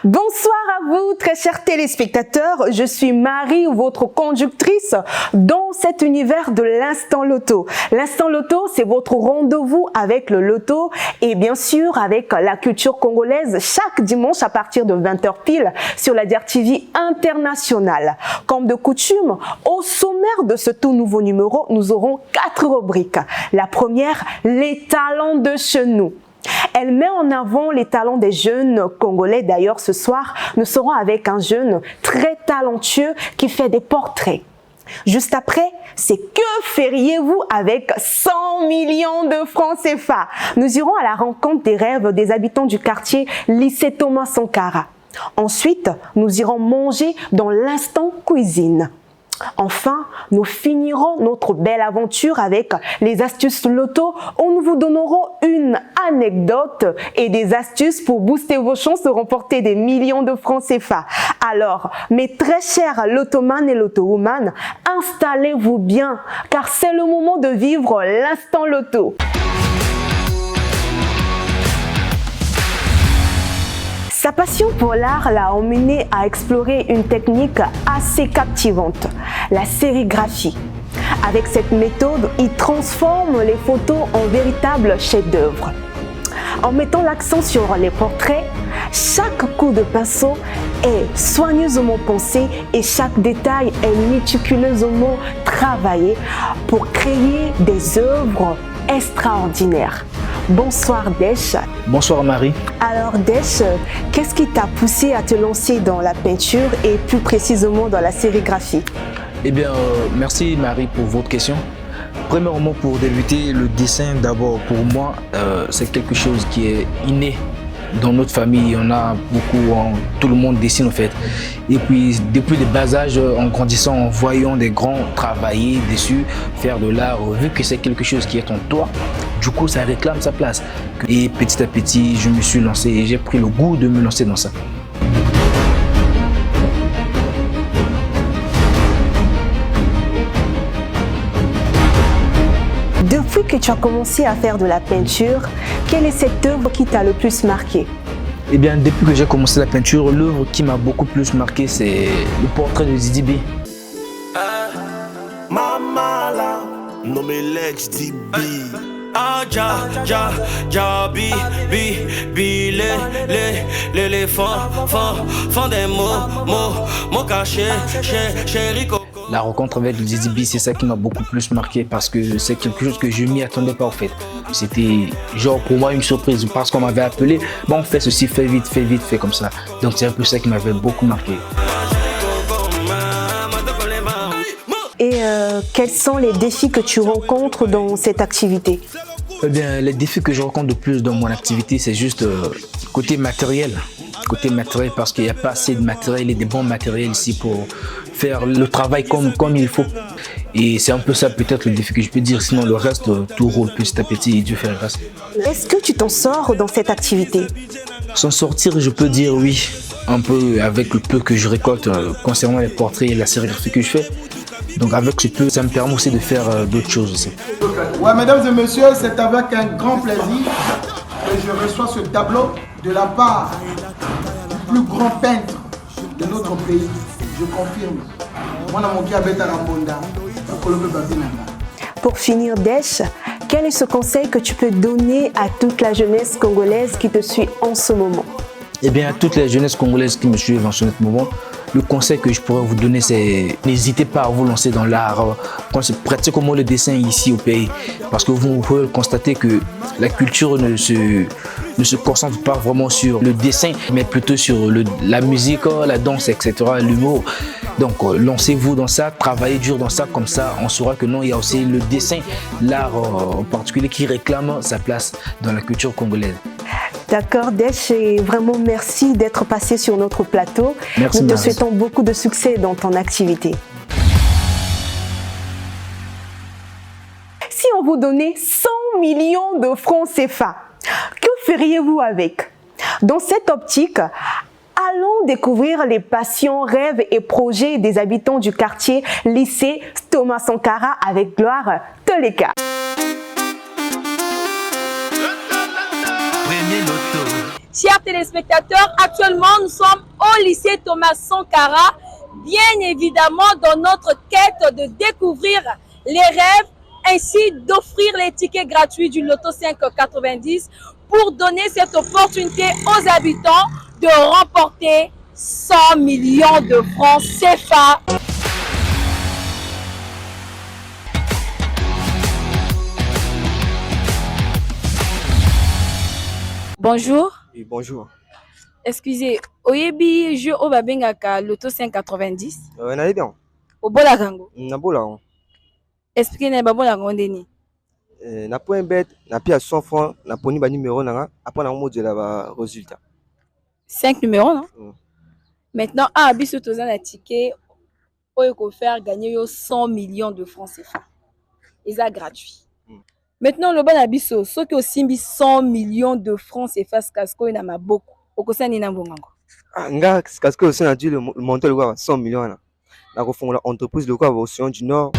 Bonsoir à vous, très chers téléspectateurs. Je suis Marie, votre conductrice dans cet univers de l'Instant Loto. L'Instant Loto, c'est votre rendez-vous avec le loto et bien sûr avec la culture congolaise chaque dimanche à partir de 20h pile sur la DRTV internationale. Comme de coutume, au sommaire de ce tout nouveau numéro, nous aurons 4 rubriques. La première, les talents de chez nous. Elle met en avant les talents des jeunes Congolais. D'ailleurs, ce soir, nous serons avec un jeune très talentueux qui fait des portraits. Juste après, c'est que feriez-vous avec 100 millions de francs CFA? Nous irons à la rencontre des rêves des habitants du quartier lycée Thomas Sankara. Ensuite, nous irons manger dans l'instant cuisine. Enfin, nous finirons notre belle aventure avec les astuces loto où nous vous donnerons une anecdote et des astuces pour booster vos chances de remporter des millions de francs CFA. Alors, mes très chers lotoman et lotowoman, installez-vous bien car c'est le moment de vivre l'instant loto. Sa passion pour l'art l'a emmené à explorer une technique assez captivante, la sérigraphie. Avec cette méthode, il transforme les photos en véritables chefs-d'œuvre. En mettant l'accent sur les portraits, chaque coup de pinceau est soigneusement pensé et chaque détail est méticuleusement travaillé pour créer des œuvres extraordinaires. Bonsoir Desh. Bonsoir Marie. Alors Desh, qu'est-ce qui t'a poussé à te lancer dans la peinture et plus précisément dans la sérigraphie? Eh bien, merci Marie pour votre question. Premièrement, pour débuter, le dessin d'abord pour moi, c'est quelque chose qui est inné dans notre famille. On a beaucoup, tout le monde dessine en fait. Et puis depuis le bas âge, en grandissant, en voyant des grands travailler dessus, faire de l'art, vu que c'est quelque chose qui est en toi, du coup ça réclame sa place. Et petit à petit, je me suis lancé et j'ai pris le goût de me lancer dans ça. Depuis que tu as commencé à faire de la peinture, quelle est cette œuvre qui t'a le plus marqué? Eh bien, depuis que j'ai commencé la peinture, l'œuvre qui m'a beaucoup plus marqué, c'est le portrait de Didi B. La rencontre avec le Didi B, c'est ça qui m'a beaucoup plus marqué parce que c'est quelque chose que je m'y attendais pas en fait. C'était genre pour moi une surprise parce qu'on m'avait appelé, bon on fait ceci, fais vite, fais comme ça. Donc c'est un peu ça qui m'avait beaucoup marqué. Et quels sont les défis que tu rencontres dans cette activité? Eh bien, les défis que je rencontre de plus dans mon activité, c'est juste côté matériel. Côté matériel parce qu'il n'y a pas assez de matériel et des bons matériels ici pour faire le travail comme il faut. Et c'est un peu ça peut-être le défi que je peux dire, sinon le reste, tout roule petit à petit et Dieu fait le reste. Est-ce que tu t'en sors dans cette activité? S'en sortir, je peux dire oui, un peu avec le peu que je récolte concernant les portraits et la sérigraphie que je fais. Donc avec ce peu, ça me permet aussi de faire d'autres choses aussi. Ouais, mesdames et messieurs, c'est avec un grand plaisir que je reçois ce tableau de la part du plus grand peintre de notre pays. Je confirme. Pour finir, Desh, quel est ce conseil que tu peux donner à toute la jeunesse congolaise qui te suit en ce moment? Eh bien, à toute la jeunesse congolaise qui me suit en ce moment, le conseil que je pourrais vous donner, c'est n'hésitez pas à vous lancer dans l'art, pratiquement le dessin ici au pays. Parce que vous pouvez constater que la culture ne se concentre pas vraiment sur le dessin, mais plutôt sur la musique, la danse, etc., l'humour. Donc, lancez-vous dans ça, travaillez dur dans ça, comme ça, on saura que non, il y a aussi le dessin, l'art en particulier qui réclame sa place dans la culture congolaise. D'accord, Desh, et vraiment merci d'être passé sur notre plateau. Merci, nous te souhaitons beaucoup de succès dans ton activité. Si on vous donnait 100 millions de francs CFA, que feriez-vous avec? Dans cette optique, allons découvrir les passions, rêves et projets des habitants du quartier lycée Thomas Sankara avec Gloire Toleka. Premier loto. Chers téléspectateurs, actuellement nous sommes au lycée Thomas Sankara, bien évidemment dans notre quête de découvrir les rêves ainsi d'offrir les tickets gratuits du Loto 590 pour donner cette opportunité aux habitants de remporter 100 millions de francs CFA. Bonjour. Oui, bonjour. Excusez, oyebi jeu au babengaka Loto 590. Na bien. Au bolakango. Na bola. Expliquez na babolakango ndeni. Na point bet, na pi à 100 francs, na poni ba numéro nanga, après na mot de la résultat. 5 numéros, non? Maintenant, biso toza na ticket oyo ko faire gagner 100 millions de francs CFA. Et ça gratuit. Maintenant, le bon abisso, ceux qui ont simbi 100 millions de francs CFA, casco et na maboko. Okosani na mbongango. Nga casco aussi a dit le montant de 100 millions là. La refond l'entreprise de quoi au Océan du Nord.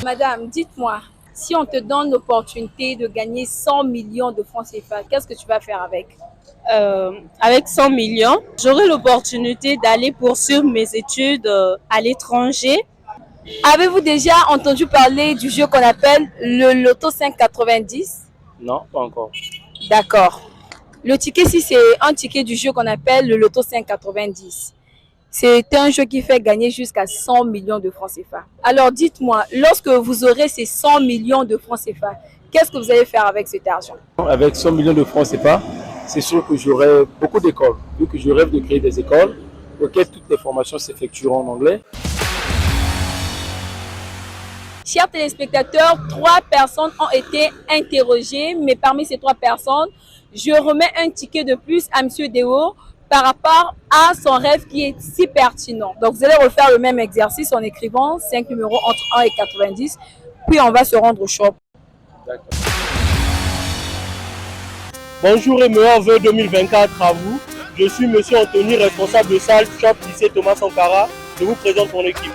Madame, dites-moi, si on te donne l'opportunité de gagner 100 millions de francs CFA, qu'est-ce que tu vas faire avec? Avec 100 millions, j'aurai l'opportunité d'aller poursuivre mes études à l'étranger. Avez-vous déjà entendu parler du jeu qu'on appelle le Loto 590? Non, pas encore. D'accord. Le ticket, si c'est un ticket du jeu qu'on appelle le Loto 590, c'est un jeu qui fait gagner jusqu'à 100 millions de francs CFA. Alors dites-moi, lorsque vous aurez ces 100 millions de francs CFA, qu'est-ce que vous allez faire avec cet argent? Avec 100 millions de francs CFA, c'est sûr que j'aurai beaucoup d'écoles. Vu que je rêve de créer des écoles auxquelles toutes les formations s'effectueront en anglais. Chers téléspectateurs, 3 personnes ont été interrogées, mais parmi ces 3 personnes, je remets un ticket de plus à M. Deo par rapport à son rêve qui est si pertinent. Donc vous allez refaire le même exercice en écrivant 5 numéros entre 1 et 90, puis on va se rendre au shop. D'accord. Bonjour et meilleurs vœux 2024 à vous. Je suis M. Anthony, responsable de salle shop lycée Thomas Sankara. Je vous présente mon équipe.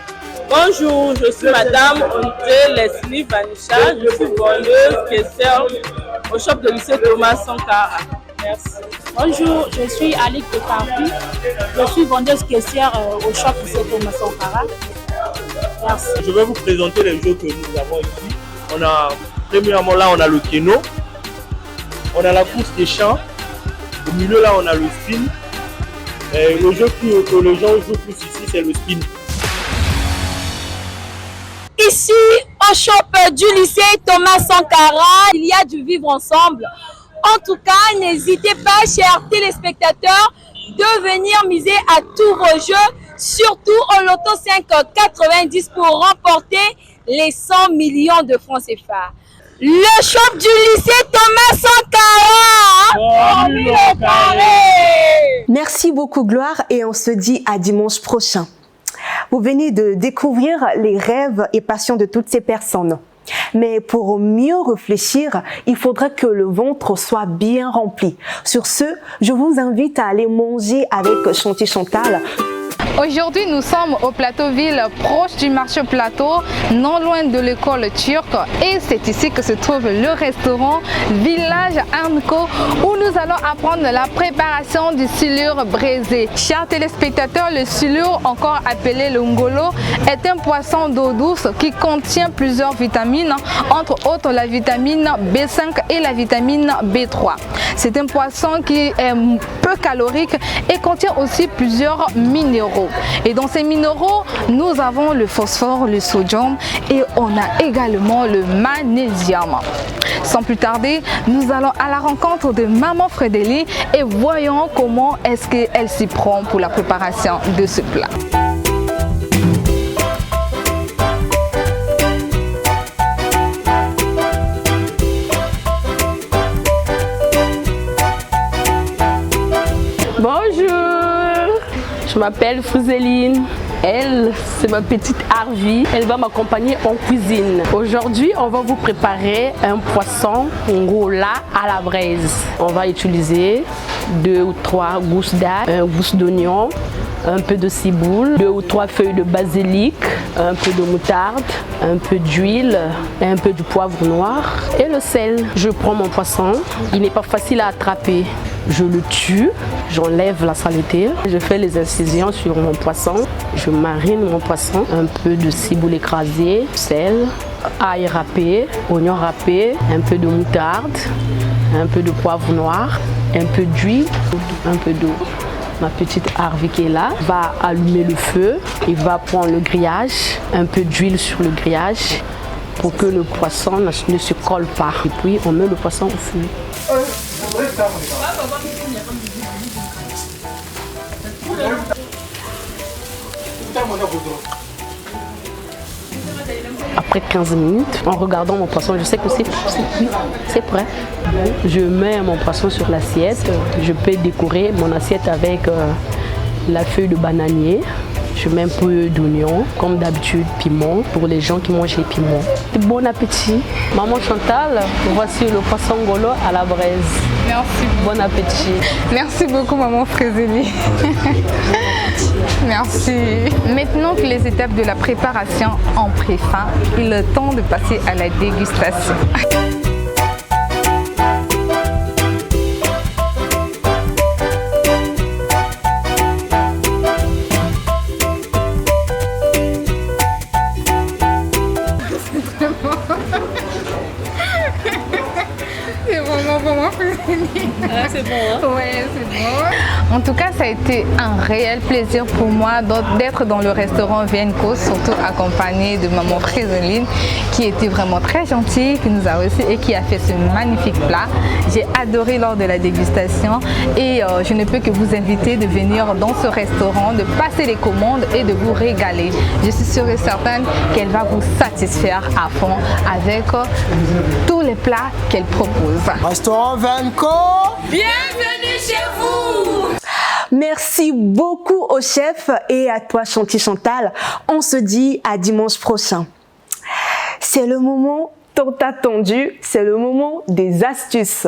Bonjour, je suis Madame Onte Leslie Vanisha. Je suis vendeuse caissière au shop de lycée Thomas Sankara. Merci. Bonjour, je suis Alice de Carpi. Je suis vendeuse caissière au shop lycée Thomas Sankara. Merci. Je vais vous présenter les jeux que nous avons ici. Premièrement, là, on a le Keno. On a la course des champs. Au milieu, là, on a le spin. Et le jeu que les gens jouent plus ici, c'est le spin. Ici, au shop du lycée Thomas Sankara, il y a du vivre ensemble. En tout cas, n'hésitez pas, chers téléspectateurs, de venir miser à tous vos jeux, surtout au Loto 590 pour remporter les 100 millions de francs CFA. Le shop du lycée Thomas Sankara. Merci beaucoup Gloire et on se dit à dimanche prochain. Vous venez de découvrir les rêves et passions de toutes ces personnes. Mais pour mieux réfléchir, il faudra que le ventre soit bien rempli. Sur ce, je vous invite à aller manger avec Chanty Chantal. Aujourd'hui, nous sommes au Plateau Ville, proche du marché Plateau, non loin de l'école turque. Et c'est ici que se trouve le restaurant Village Arnco, où nous allons apprendre la préparation du silure braisé. Chers téléspectateurs, le silure, encore appelé le ngolo, est un poisson d'eau douce qui contient plusieurs vitamines, entre autres la vitamine B5 et la vitamine B3. C'est un poisson qui est peu calorique et contient aussi plusieurs minéraux. Et dans ces minéraux, nous avons le phosphore, le sodium et on a également le magnésium. Sans plus tarder, nous allons à la rencontre de Maman Frédélie et voyons comment est-ce qu'elle s'y prend pour la préparation de ce plat. Bonjour, je m'appelle Fouzeline. Elle, c'est ma petite Harvey. Elle va m'accompagner en cuisine. Aujourd'hui, on va vous préparer un poisson ngola à la braise. On va utiliser 2 ou 3 gousses d'ail, 1 gousse d'oignon, un peu de ciboule, 2 ou 3 feuilles de basilic, un peu de moutarde, un peu d'huile et un peu de poivre noir et le sel. Je prends mon poisson, il n'est pas facile à attraper. Je le tue, j'enlève la saleté, je fais les incisions sur mon poisson, je marine mon poisson, un peu de ciboule écrasée, sel, ail râpé, oignon râpé, un peu de moutarde, un peu de poivre noir, un peu d'huile, un peu d'eau. Ma petite Harvey qui est là va allumer le feu, il va prendre le grillage, un peu d'huile sur le grillage pour que le poisson ne se colle pas. Et puis on met le poisson au feu. Après 15 minutes, en regardant mon poisson, je sais que c'est prêt. Je mets mon poisson sur l'assiette. Je peux décorer mon assiette avec la feuille de bananier. Je mets un peu d'oignon, comme d'habitude, piment, pour les gens qui mangent les piments. Bon appétit. Maman Chantal, voici le poisson ngolo à la braise. Merci. Bon appétit. Merci beaucoup, maman Frézélie. Merci. Maintenant que les étapes de la préparation ont pris fin, il est temps de passer à la dégustation. C'est bon, hein? Ouais, c'est bon. En tout cas, ça a été un réel plaisir pour moi d'être dans le restaurant Vienco, surtout accompagnée de maman Frézeline, qui était vraiment très gentille, qui nous a reçus et qui a fait ce magnifique plat. J'ai adoré lors de la dégustation et je ne peux que vous inviter de venir dans ce restaurant, de passer les commandes et de vous régaler. Je suis sûre et certaine qu'elle va vous satisfaire à fond avec tous les plats qu'elle propose. Restaurant Vienco. Bienvenue chez vous! Merci beaucoup au chef et à toi Chanty Chantal. On se dit à dimanche prochain. C'est le moment tant attendu, c'est le moment des astuces.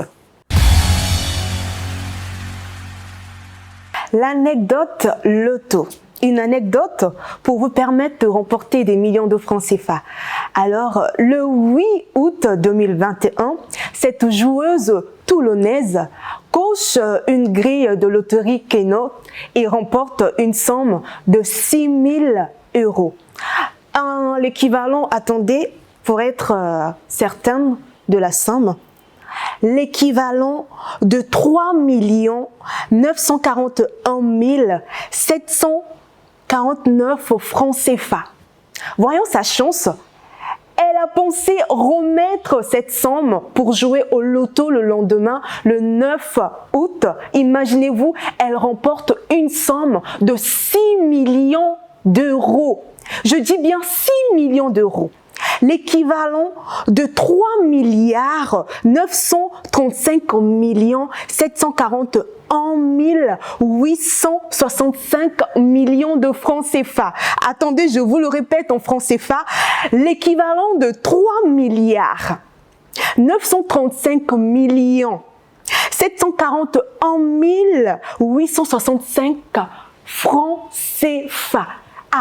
L'anecdote loto. Une anecdote pour vous permettre de remporter des millions de francs CFA. Alors, le 8 août 2021, cette joueuse toulonnaise coche une grille de loterie Keno et remporte une somme de 6 000 €. L'équivalent, attendez, pour être certaine de la somme, l'équivalent de 3 941 749 francs CFA. Voyons sa chance. Elle a pensé remettre cette somme pour jouer au loto le lendemain, le 9 août. Imaginez-vous, elle remporte une somme de 6 millions d'euros. Je dis bien 6 millions d'euros. L'équivalent de 3 935 741 865 millions de francs CFA. Attendez, je vous le répète en francs CFA, l'équivalent de 3 935 741 865 francs CFA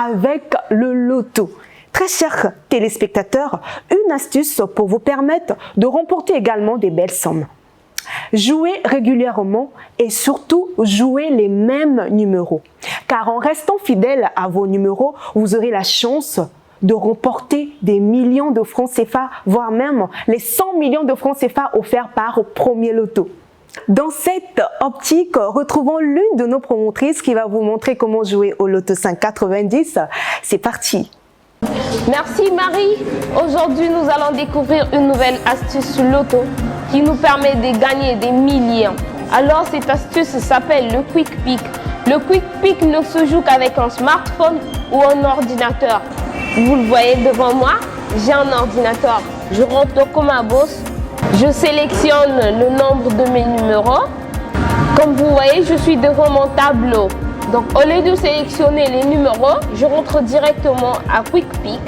avec le loto. Très chers téléspectateurs, une astuce pour vous permettre de remporter également des belles sommes. Jouez régulièrement et surtout jouez les mêmes numéros. Car en restant fidèle à vos numéros, vous aurez la chance de remporter des millions de francs CFA, voire même les 100 millions de francs CFA offerts par Premier Loto. Dans cette optique, retrouvons l'une de nos promotrices qui va vous montrer comment jouer au Loto 590. C'est parti! Merci Marie. Aujourd'hui, nous allons découvrir une nouvelle astuce loto qui nous permet de gagner des millions. Alors, cette astuce s'appelle le Quick Pick. Le Quick Pick ne se joue qu'avec un smartphone ou un ordinateur. Vous le voyez devant moi, j'ai un ordinateur. Je rentre comme un boss. Je sélectionne le nombre de mes numéros. Comme vous voyez, je suis devant mon tableau. Donc, au lieu de sélectionner les numéros, je rentre directement à Quick Pick.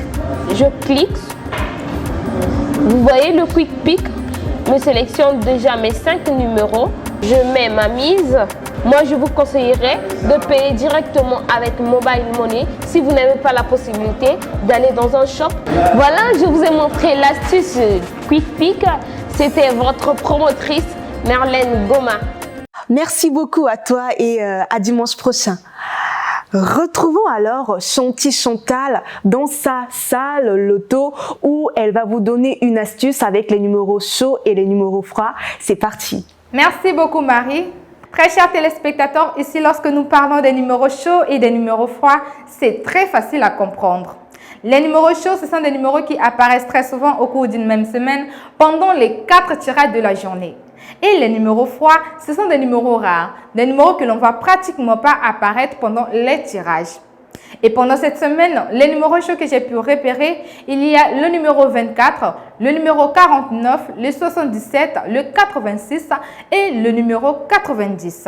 Je clique. Vous voyez le Quick Pick. me sélectionne déjà mes 5 numéros. Je mets ma mise. Moi, je vous conseillerais de payer directement avec Mobile Money si vous n'avez pas la possibilité d'aller dans un shop. Voilà, je vous ai montré l'astuce Quick Pick. C'était votre promotrice Merlène Goma. Merci beaucoup à toi et à dimanche prochain. Retrouvons alors Chanty Chantal dans sa salle loto où elle va vous donner une astuce avec les numéros chauds et les numéros froids. C'est parti. Merci beaucoup Marie. Très chers téléspectateurs, ici lorsque nous parlons des numéros chauds et des numéros froids, c'est très facile à comprendre. Les numéros chauds, ce sont des numéros qui apparaissent très souvent au cours d'une même semaine pendant les 4 tirages de la journée. Et les numéros froids, ce sont des numéros rares, des numéros que l'on ne voit pratiquement pas apparaître pendant les tirages. Et pendant cette semaine, les numéros chauds que j'ai pu repérer, il y a le numéro 24, le numéro 49, le 77, le 86 et le numéro 90.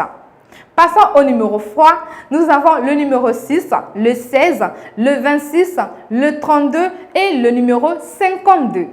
Passons au numéro froid, nous avons le numéro 6, le 16, le 26, le 32 et le numéro 52.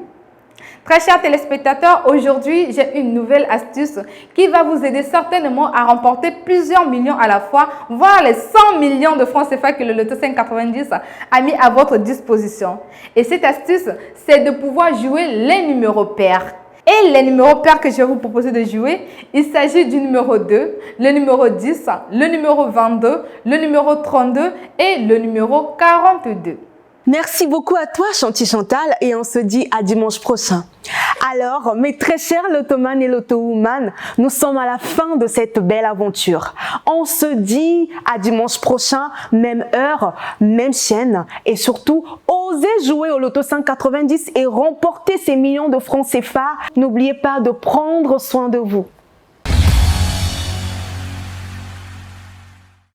Très chers téléspectateurs, aujourd'hui, j'ai une nouvelle astuce qui va vous aider certainement à remporter plusieurs millions à la fois, voire les 100 millions de francs CFA que le Loto 590 a mis à votre disposition. Et cette astuce, c'est de pouvoir jouer les numéros pairs. Et les numéros pairs que je vais vous proposer de jouer, il s'agit du numéro 2, le numéro 10, le numéro 22, le numéro 32 et le numéro 42. Merci beaucoup à toi Chanty Chantal et on se dit à dimanche prochain. Alors, mes très chers lotoman et lotowoman, nous sommes à la fin de cette belle aventure. On se dit à dimanche prochain, même heure, même chaîne et surtout, osez jouer au Loto 590 et remporter ces millions de francs CFA. N'oubliez pas de prendre soin de vous.